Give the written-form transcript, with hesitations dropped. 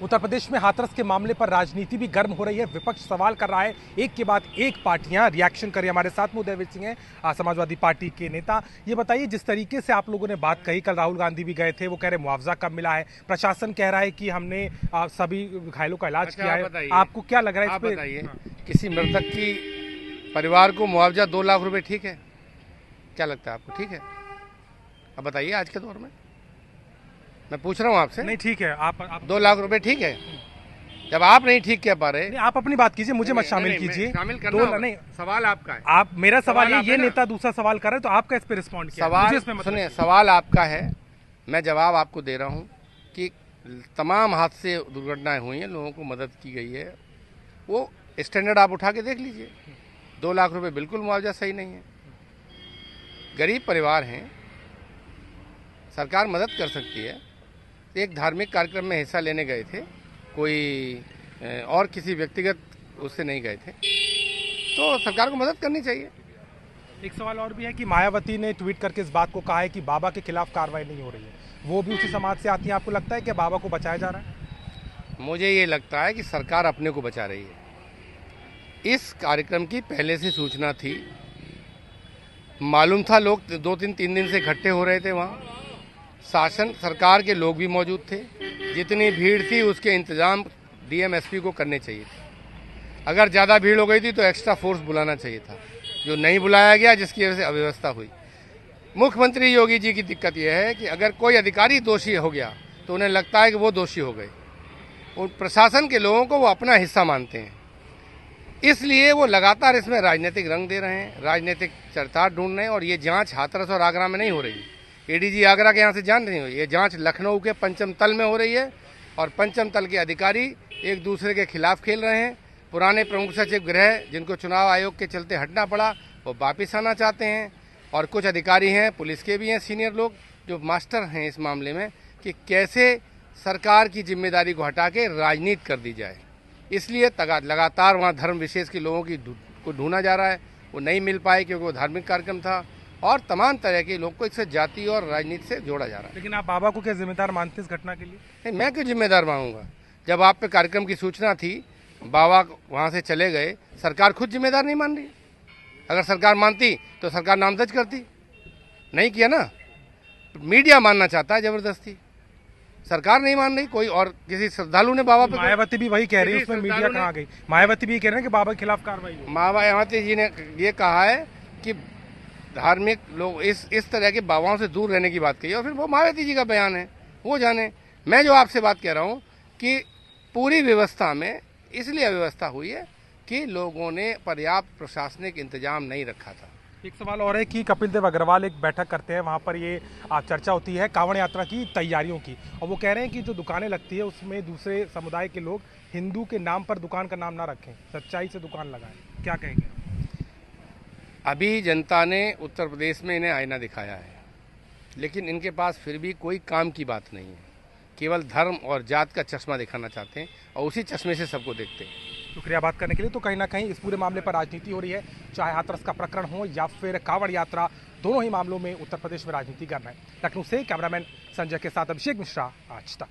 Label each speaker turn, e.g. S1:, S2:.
S1: उत्तर प्रदेश में हाथरस के मामले पर राजनीति भी गर्म हो रही है। विपक्ष सवाल कर रहा है, एक के बाद एक पार्टियां रिएक्शन कर रही है। हमारे साथ में उदयवीर सिंह हैं, समाजवादी पार्टी के नेता। ये बताइए, जिस तरीके से आप लोगों ने बात कही, कल राहुल गांधी भी गए थे, वो कह रहे मुआवजा कब मिला है, प्रशासन कह रहा है कि हमने सभी घायलों का इलाज किया है। आपको क्या लग रहा है इस पे?
S2: किसी मृतक की परिवार को मुआवजा 2 लाख रुपए ठीक है? क्या लगता है आपको, ठीक है? अब बताइए, आज के दौर में मैं पूछ रहा हूँ आपसे।
S1: नहीं ठीक है, आप
S2: 2 लाख रुपए ठीक है? जब आप नहीं ठीक कह पा रहे,
S1: आप अपनी बात कीजिए, मुझे मत शामिल कीजिए।
S2: शामिल करना
S1: नहीं,
S2: सवाल आपका है।
S1: आप मेरा सवाल ये नेता दूसरा सवाल कर रहे हैं, तो आपका इस पे रिस्पॉन्ड किया?
S2: सवाल सुनिए, सवाल आपका है, मैं जवाब आपको दे रहा हूँ कि तमाम हादसे दुर्घटनाएं हुई हैं, लोगों को मदद की गई है, वो स्टैंडर्ड आप उठा के देख लीजिए। 2 लाख रुपए बिल्कुल मुआवजा सही नहीं है। गरीब परिवार हैं, सरकार मदद कर सकती है। एक धार्मिक कार्यक्रम में हिस्सा लेने गए थे, कोई और किसी व्यक्तिगत उससे नहीं गए थे, तो सरकार को मदद करनी चाहिए।
S1: एक सवाल और भी है कि मायावती ने ट्वीट करके इस बात को कहा है कि बाबा के खिलाफ कार्रवाई नहीं हो रही है, वो भी उसी समाज से आती है। आपको लगता है कि बाबा को बचाया जा रहा है?
S2: मुझे ये लगता है कि सरकार अपने को बचा रही है। इस कार्यक्रम की पहले से सूचना थी, मालूम था, लोग 2-3 दिन से इकट्ठे हो रहे थे वहाँ, शासन सरकार के लोग भी मौजूद थे। जितनी भीड़ थी उसके इंतजाम डीएम एसपी को करने चाहिए थे। अगर ज़्यादा भीड़ हो गई थी तो एक्स्ट्रा फोर्स बुलाना चाहिए था, जो नहीं बुलाया गया, जिसकी वजह से अव्यवस्था हुई। मुख्यमंत्री योगी जी की दिक्कत यह है कि अगर कोई अधिकारी दोषी हो गया तो उन्हें लगता है कि वो दोषी हो गए। उन प्रशासन के लोगों को वो अपना हिस्सा मानते हैं, इसलिए वो लगातार इसमें राजनीतिक रंग दे रहे हैं, राजनीतिक चरितार्थ ढूंढ रहे हैं। और ये जांच हाथरस और आगरा में नहीं हो रही, एडीजी आगरा के यहाँ से जान नहीं हुई, ये जांच लखनऊ के पंचम तल में हो रही है। और पंचम तल के अधिकारी एक दूसरे के खिलाफ खेल रहे हैं। पुराने प्रमुख सचिव गृह, जिनको चुनाव आयोग के चलते हटना पड़ा, वो वापिस आना चाहते हैं। और कुछ अधिकारी हैं, पुलिस के भी हैं सीनियर लोग, जो मास्टर हैं इस मामले में कि कैसे सरकार की जिम्मेदारी को हटा के राजनीति कर दी जाए। इसलिए लगातार वहाँ धर्म विशेष के लोगों की को ढूंढा जा रहा है। वो नहीं मिल पाए क्योंकि वो धार्मिक कार्यक्रम था, और तमाम तरह के लोग को इससे जाति और राजनीति से जोड़ा जा रहा है।
S1: लेकिन आप बाबा को क्या जिम्मेदार मानते हैं इस घटना के लिए?
S2: नहीं, मैं क्यों जिम्मेदार मानूंगा? जब आप पे कार्यक्रम की सूचना थी, बाबा वहाँ से चले गए, सरकार खुद जिम्मेदार नहीं मान रही। अगर सरकार मानती तो सरकार नामजद करती, नहीं किया ना। मीडिया मानना चाहता है जबरदस्ती, सरकार नहीं मान रही। कोई और किसी श्रद्धालु ने बाबा पे,
S1: मायावती भी वही कह रही है, उसमें मीडिया कहाँ गई? मायावती भी कह रहे हैं कि बाबा के खिलाफ कार्रवाई हो।
S2: मायावती जी ने ये कहा है कि धार्मिक लोग इस तरह के बाबाओं से दूर रहने की बात कही, और फिर वो मायावती जी का बयान है, वो जाने। मैं जो आपसे बात कह रहा हूँ कि पूरी व्यवस्था में इसलिए अव्यवस्था हुई है कि लोगों ने पर्याप्त प्रशासनिक इंतजाम नहीं रखा था।
S1: एक सवाल और है कि कपिल देव अग्रवाल एक बैठक करते हैं, वहाँ पर ये चर्चा होती है कांवड़ यात्रा की तैयारियों की, और वो कह रहे हैं कि जो दुकानें लगती है उसमें दूसरे समुदाय के लोग हिंदू के नाम पर दुकान का नाम ना रखें, सच्चाई से दुकान लगाएं। क्या कहेंगे?
S2: अभी जनता ने उत्तर प्रदेश में इन्हें आईना दिखाया है, लेकिन इनके पास फिर भी कोई काम की बात नहीं है। केवल धर्म और जात का चश्मा दिखाना चाहते हैं, और उसी चश्मे से सबको देखते हैं।
S1: शुक्रिया बात करने के लिए। तो कहीं ना कहीं इस पूरे मामले पर राजनीति हो रही है, चाहे हाथरस का प्रकरण हो या फिर कांवड़ यात्रा, दोनों ही मामलों में उत्तर प्रदेश में राजनीति कर रहे हैं। लखनऊ से कैमरामैन संजय के साथ अभिषेक मिश्रा, आज तक।